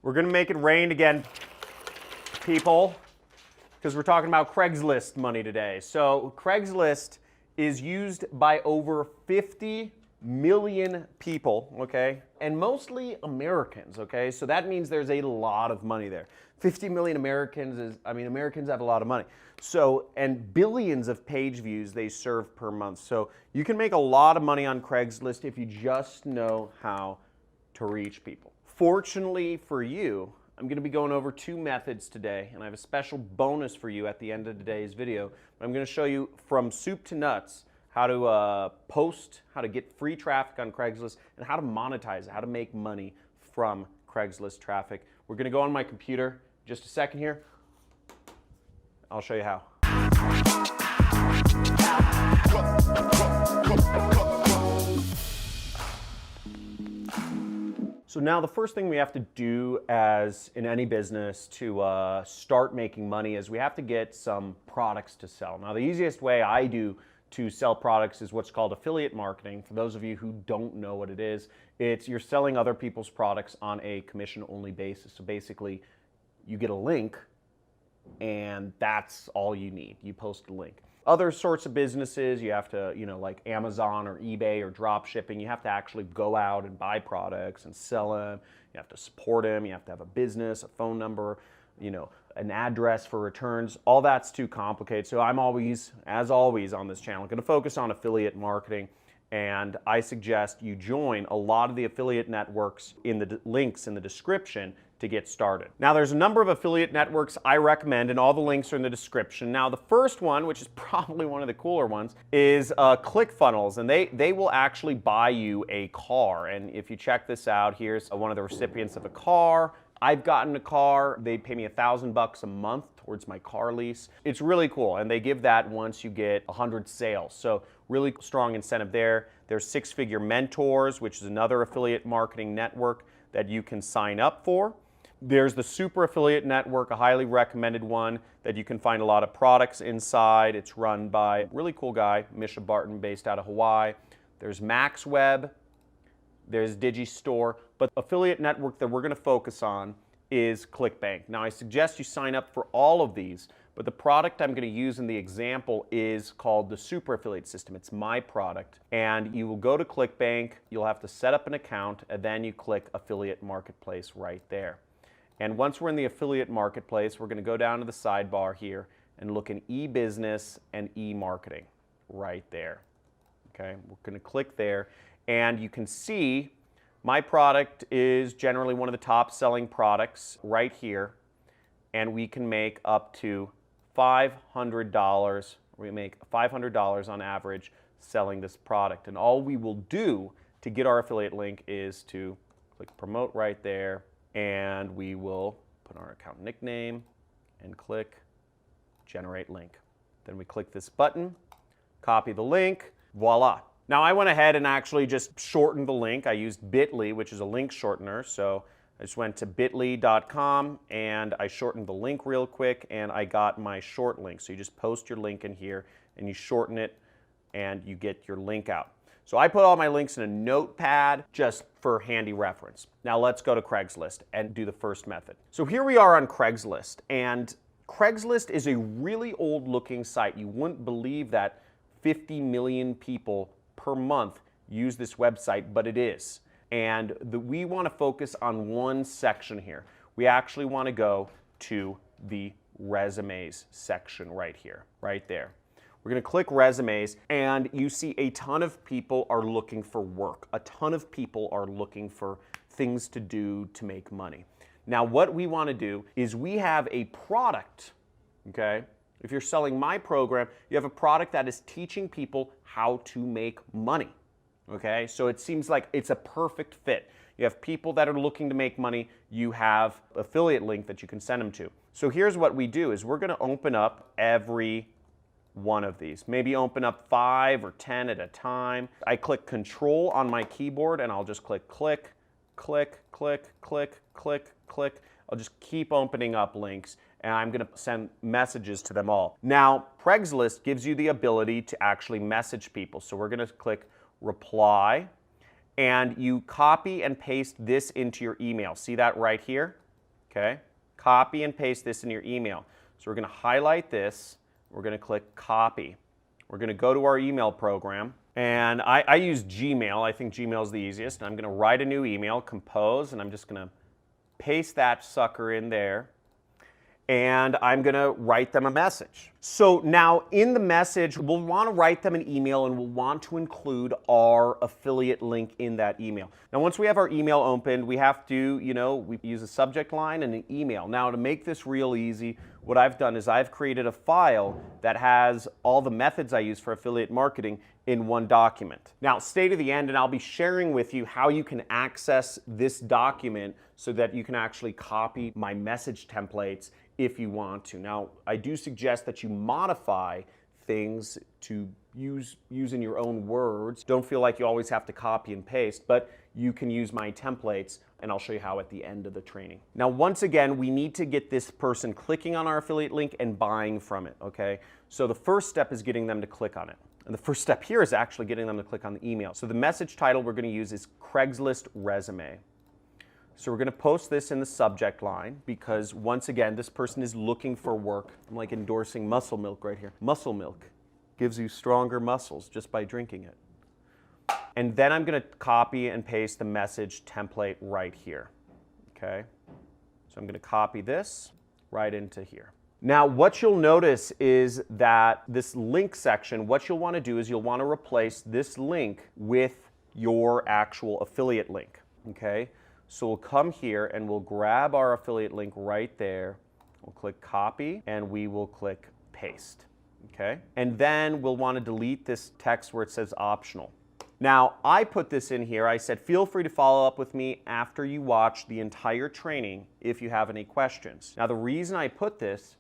We're going to make it rain again, people, because we're talking about Craigslist money today. So Craigslist is used by over 50 million people, okay? And mostly Americans, okay? So that means there's a lot of money there. 50 million Americans is, I mean, Americans have a lot of money. So, and billions of page views they serve per month. So you can make a lot of money on Craigslist if you just know how to reach people. Fortunately for you, I'm going to be going over two methods today, and I have a special bonus for you at the end of today's video. I'm going to show you from soup to nuts how to post, how to get free traffic on Craigslist, and how to monetize it, how to make money from Craigslist traffic. We're going to go on my computer just a second here. I'll show you how. So now the first thing we have to do as in any business to start making money is we have to get some products to sell. Now the easiest way I do to sell products is what's called affiliate marketing. For those of you who don't know what it is, it's you're selling other people's products on a commission-only basis. So basically, you get a link, and that's all you need. You post a link. Other sorts of businesses, you have to, like Amazon or eBay or drop shipping, you have to actually go out and buy products and sell them. You have to support them. You have to have a business, a phone number, an address for returns. All that's too complicated. So I'm always, as always on this channel, going to focus on affiliate marketing. And I suggest you join a lot of the affiliate networks in the links in the description to get started. Now there's a number of affiliate networks I recommend, and all the links are in the description. Now the first one, which is probably one of the cooler ones, is ClickFunnels, and they will actually buy you a car. And if you check this out, here's one of the recipients of a car. I've gotten a car. They pay me $1,000 a month towards my car lease. It's really cool, and they give that once you get 100 sales. So really strong incentive there. There's Six Figure Mentors, which is another affiliate marketing network that you can sign up for. There's the Super Affiliate Network, a highly recommended one that you can find a lot of products inside. It's run by a really cool guy, Misha Barton, based out of Hawaii. There's MaxWeb. There's Digistore, but the affiliate network that we're going to focus on is ClickBank. Now I suggest you sign up for all of these, but the product I'm going to use in the example is called the Super Affiliate System. It's my product, and you will go to ClickBank, you'll have to set up an account, and then you click Affiliate Marketplace right there. And once we're in the Affiliate Marketplace, we're going to go down to the sidebar here and look in e-business and e-marketing right there. Okay, we're going to click there. And you can see my product is generally one of the top selling products right here. And we can make up to $500. We make $500 on average selling this product. And all we will do to get our affiliate link is to click promote right there. And we will put our account nickname and click generate link. Then we click this button, copy the link, voila. Now I went ahead and actually just shortened the link. I used bit.ly, which is a link shortener. So I just went to bit.ly.com and I shortened the link real quick and I got my short link. So you just post your link in here and you shorten it and you get your link out. So I put all my links in a notepad just for handy reference. Now let's go to Craigslist and do the first method. So here we are on Craigslist, and Craigslist is a really old looking site. You wouldn't believe that 50 million people per month use this website, but it is. And we want to focus on one section here. We actually want to go to the resumes section right here, right there. We're going to click resumes, and you see a ton of people are looking for work. A ton of people are looking for things to do to make money. Now what we want to do is we have a product, okay? If you're selling my program, you have a product that is teaching people how to make money, okay? So it seems like it's a perfect fit. You have people that are looking to make money. You have an affiliate link that you can send them to. So here's what we do is we're going to open up every one of these. Maybe open up 5 or 10 at a time. I click Control on my keyboard and I'll just click click, click, click, click, click, click. I'll just keep opening up links and I'm going to send messages to them all. Now, Craigslist gives you the ability to actually message people. So we're going to click Reply and you copy and paste this into your email. See that right here? okay? Copy and paste this in your email. So we're going to highlight this. We're going to click copy. We're going to go to our email program. And I use Gmail. I think Gmail is the easiest. I'm going to write a new email, compose, and I'm just going to paste that sucker in there. And I'm going to write them a message. So now in the message, we'll want to write them an email and we'll want to include our affiliate link in that email. Now once we have our email opened, we have to, we use a subject line and an email. Now to make this real easy, what I've done is I've created a file that has all the methods I use for affiliate marketing in one document. Now stay to the end and I'll be sharing with you how you can access this document so that you can actually copy my message templates if you want to. Now, I do suggest that you modify things to use in your own words. Don't feel like you always have to copy and paste, but you can use my templates and I'll show you how at the end of the training. Now, once again, we need to get this person clicking on our affiliate link and buying from it, okay? So the first step is getting them to click on it. And the first step here is actually getting them to click on the email. So the message title we're going to use is Craigslist Resume. So we're going to post this in the subject line because, once again, this person is looking for work. I'm like endorsing muscle milk right here. Muscle milk gives you stronger muscles just by drinking it. And then I'm going to copy and paste the message template right here. Okay? So I'm going to copy this right into here. Now, what you'll notice is that this link section, what you'll want to do is you'll want to replace this link with your actual affiliate link. Okay? So we'll come here and we'll grab our affiliate link right there. We'll click copy and we will click paste. Okay? And then we'll want to delete this text where it says optional. Now, I put this in here. I said, feel free to follow up with me after you watch the entire training if you have any questions. Now, the reason I put this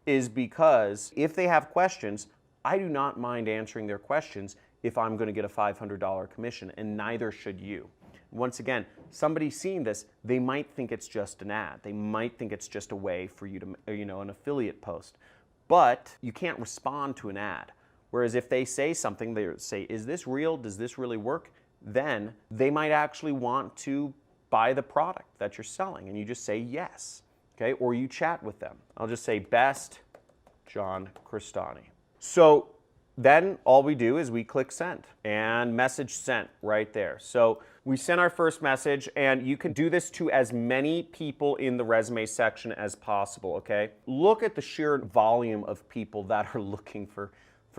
is because if they have questions, I do not mind answering their questions if I'm going to get a $500 commission, and neither should you. Once again, somebody seeing this, they might think it's just an ad. They might think it's just a way for you to, an affiliate post. But you can't respond to an ad. Whereas if they say something, they say, is this real? Does this really work? Then they might actually want to buy the product that you're selling. And you just say yes, okay? Or you chat with them. I'll just say, best, John Cristani. So then all we do is we click send and message sent right there. So we sent our first message, and you can do this to as many people in the resume section as possible, okay? Look at the sheer volume of people that are looking for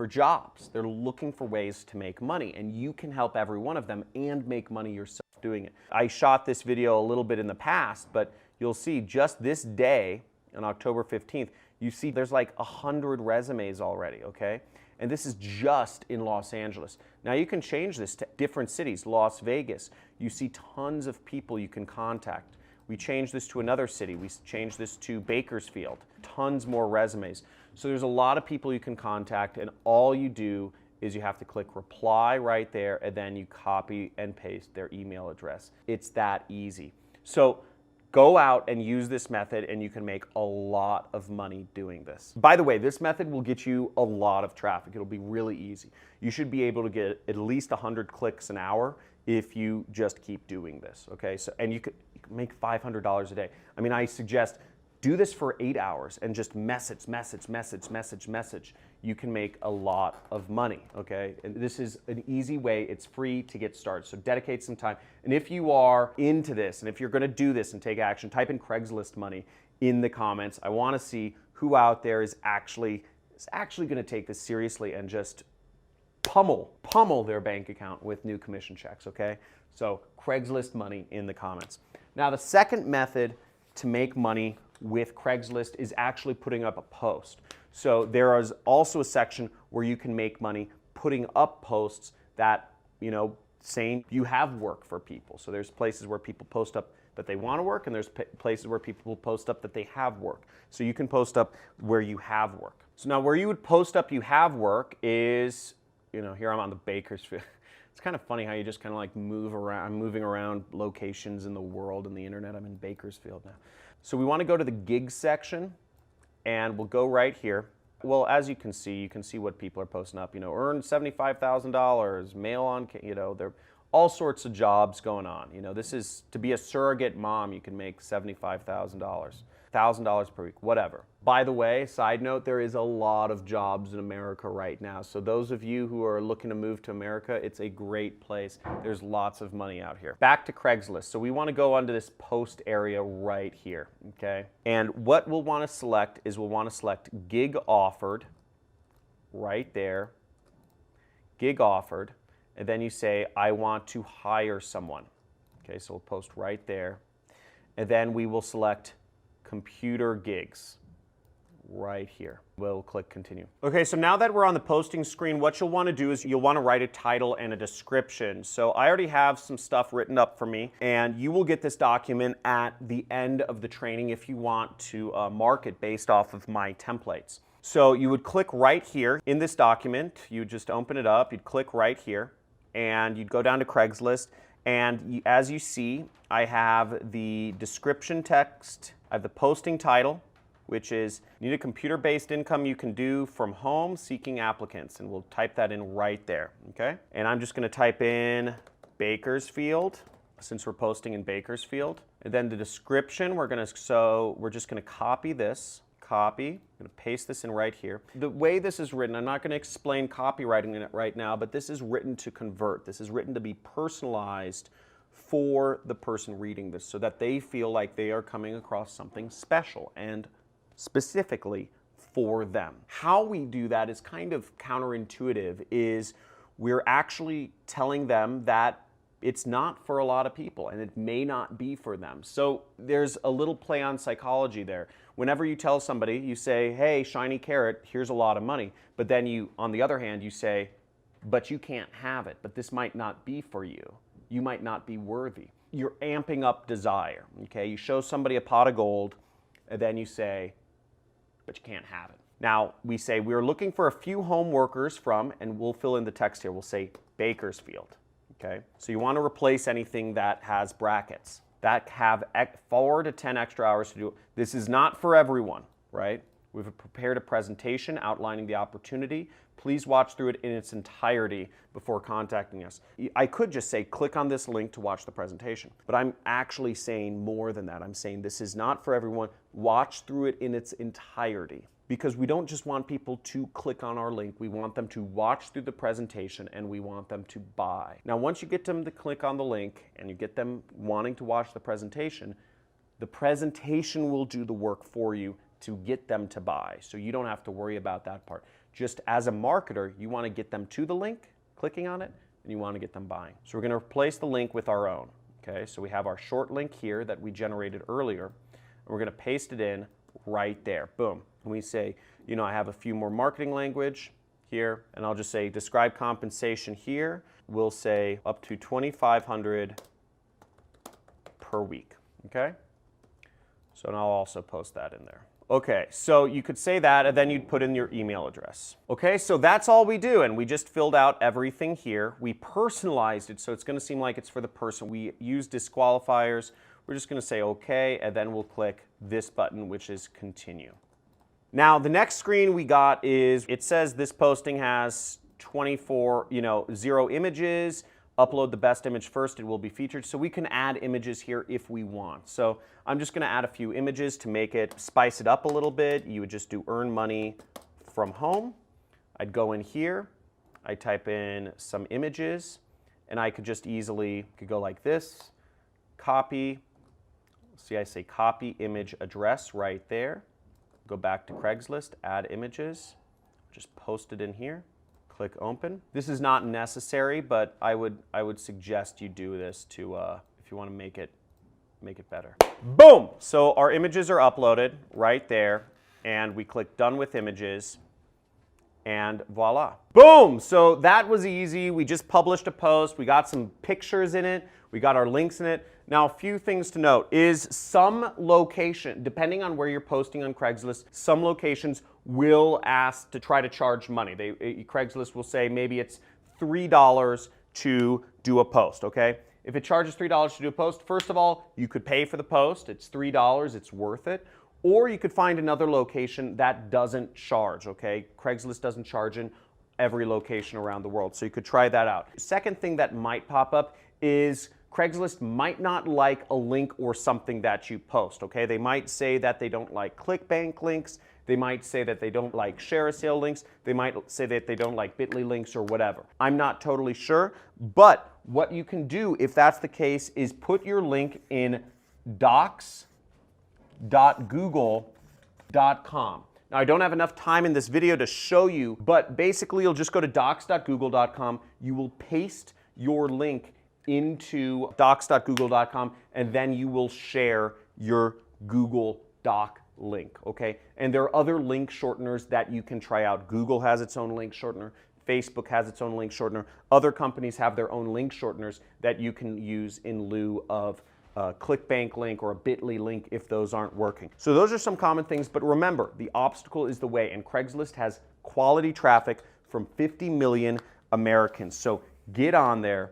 jobs. They're looking for ways to make money, and you can help every one of them and make money yourself doing it. I shot this video a little bit in the past, but you'll see just this day, on October 15th, you see there's like 100 resumes already, okay? And this is just in Los Angeles. Now you can change this to different cities, Las Vegas. You see tons of people you can contact. We changed this to another city. We changed this to Bakersfield. Tons more resumes. So there's a lot of people you can contact, and all you do is you have to click reply right there, and then you copy and paste their email address. It's that easy. So go out and use this method, and you can make a lot of money doing this. By the way, this method will get you a lot of traffic. It'll be really easy. You should be able to get at least 100 clicks an hour if you just keep doing this, okay? So, and you could make $500 a day. I mean, I suggest do this for 8 hours and just message. You can make a lot of money, okay? And this is an easy way. It's free to get started. So dedicate some time. And if you are into this, and if you're gonna do this and take action, type in Craigslist money in the comments. I wanna see who out there is actually gonna take this seriously and just pummel their bank account with new commission checks, okay? So Craigslist money in the comments. Now the second method to make money with Craigslist is actually putting up a post. So there is also a section where you can make money putting up posts that, saying you have work for people. So there's places where people post up that they want to work, and there's places where people post up that they have work. So you can post up where you have work. So now where you would post up you have work is, here I'm on the Bakersfield. It's kind of funny how you just kind of like move around. I'm moving around locations in the world and the internet. I'm in Bakersfield now. So we want to go to the gigs section, and we'll go right here. Well, as you can see what people are posting up. Earn $75,000, mail on, they're all sorts of jobs going on. You know, this is, to be a surrogate mom, you can make $75,000, $1,000 per week, whatever. By the way, side note, there is a lot of jobs in America right now. So those of you who are looking to move to America, it's a great place. There's lots of money out here. Back to Craigslist. So we want to go onto this post area right here, okay? And what we'll want to select is we'll want to select gig offered right there, gig offered, and then you say, I want to hire someone. Okay, so we'll post right there. And then we will select computer gigs right here. We'll click continue. Okay, so now that we're on the posting screen, what you'll want to do is you'll want to write a title and a description. So I already have some stuff written up for me, and you will get this document at the end of the training if you want to mark it based off of my templates. So you would click right here in this document, you would just open it up, you'd click right here, and you'd go down to Craigslist, and as you see, I have the description text, I have the posting title, which is, need a computer-based income you can do from home seeking applicants, and we'll type that in right there, okay? And I'm just gonna type in Bakersfield, since we're posting in Bakersfield. And then the description, we're just gonna copy this, copy, I'm gonna paste this in right here. The way this is written, I'm not gonna explain copywriting in it right now, but this is written to convert. This is written to be personalized for the person reading this so that they feel like they are coming across something special and specifically for them. How we do that is kind of counterintuitive, is we're actually telling them that it's not for a lot of people and it may not be for them. So there's a little play on psychology there. Whenever you tell somebody, you say, hey, shiny carrot, here's a lot of money. But then you, on the other hand, you say, but you can't have it, but this might not be for you. You might not be worthy. You're amping up desire, okay? You show somebody a pot of gold, and then you say, but you can't have it. Now, we say we're looking for a few home workers from, and we'll fill in the text here, we'll say Bakersfield, okay? So you want to replace anything that has brackets, that have 4 to 10 extra hours to do. This is not for everyone, right? We've prepared a presentation outlining the opportunity. Please watch through it in its entirety before contacting us. I could just say, click on this link to watch the presentation, but I'm actually saying more than that. I'm saying this is not for everyone. Watch through it in its entirety, because we don't just want people to click on our link. We want them to watch through the presentation, and we want them to buy. Now, once you get them to click on the link and you get them wanting to watch the presentation will do the work for you to get them to buy. So you don't have to worry about that part. Just as a marketer, you want to get them to the link, clicking on it, and you want to get them buying. So we're going to replace the link with our own. Okay, so we have our short link here that we generated earlier, and we're going to paste it in right there. Boom. And we say, you know, I have a few more marketing language here, and I'll just say describe compensation here. We'll say up to $2,500 per week. Okay? So now I'll also post that in there. Okay, so you could say that, and then you'd put in your email address. Okay, so that's all we do, and we just filled out everything here. We personalized it, so it's gonna seem like it's for the person. We use disqualifiers. We're just gonna say okay, and then we'll click this button, which is continue. Now, the next screen we got is, it says this posting has 0 images. Upload the best image first, it will be featured. So we can add images here if we want. So I'm just gonna add a few images to make it, spice it up a little bit. You would just do earn money from home. I'd go in here, I type in some images, and I could just easily, go like this, copy. See, I say copy image address right there. Go back to Craigslist, add images, just post it in here. Click open. This is not necessary, but I would suggest you do this to if you want to make it better. Boom! So our images are uploaded right there, and we click done with images, and voila. Boom! So that was easy. We just published a post. We got some pictures in it. We got our links in it. Now, a few things to note is some location, depending on where you're posting on Craigslist, some locations will ask to try to charge money. Craigslist will say maybe it's $3 to do a post, okay? If it charges $3 to do a post, first of all, you could pay for the post. It's $3, it's worth it. Or you could find another location that doesn't charge, okay? Craigslist doesn't charge every location around the world. So you could try that out. Second thing that might pop up is Craigslist might not like a link or something that you post, okay? They might say that they don't like ClickBank links. They might say that they don't like share a sale links. They might say that they don't like Bitly links or whatever. I'm not totally sure, but what you can do if that's the case is put your link in docs.google.com. Now, I don't have enough time in this video to show you, but basically you'll just go to docs.google.com. You will paste your link into docs.google.com, and then you will share your Google Doc link, okay? And there are other link shorteners that you can try out. Google has its own link shortener. Facebook has its own link shortener. Other companies have their own link shorteners that you can use in lieu of a ClickBank link or a Bitly link if those aren't working. So those are some common things, but remember, the obstacle is the way, and Craigslist has quality traffic from 50 million Americans. So get on there,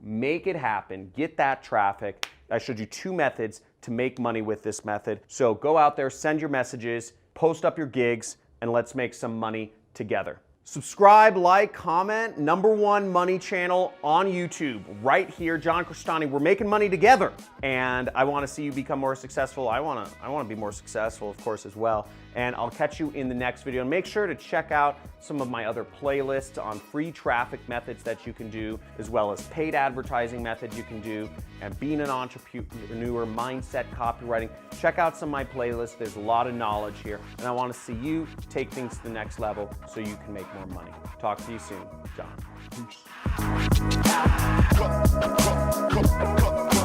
make it happen, get that traffic. I showed you 2 methods to make money with this method. So go out there, send your messages, post up your gigs, and let's make some money together. Subscribe, like, comment, #1 money channel on YouTube, right here, John Crestani. We're making money together, and I want to see you become more successful. I want to be more successful, of course, as well. And I'll catch you in the next video. And make sure to check out some of my other playlists on free traffic methods that you can do, as well as paid advertising methods you can do, and being an entrepreneur, mindset, copywriting. Check out some of my playlists. There's a lot of knowledge here, and I want to see you take things to the next level so you can make more money. Talk to you soon, John. Peace.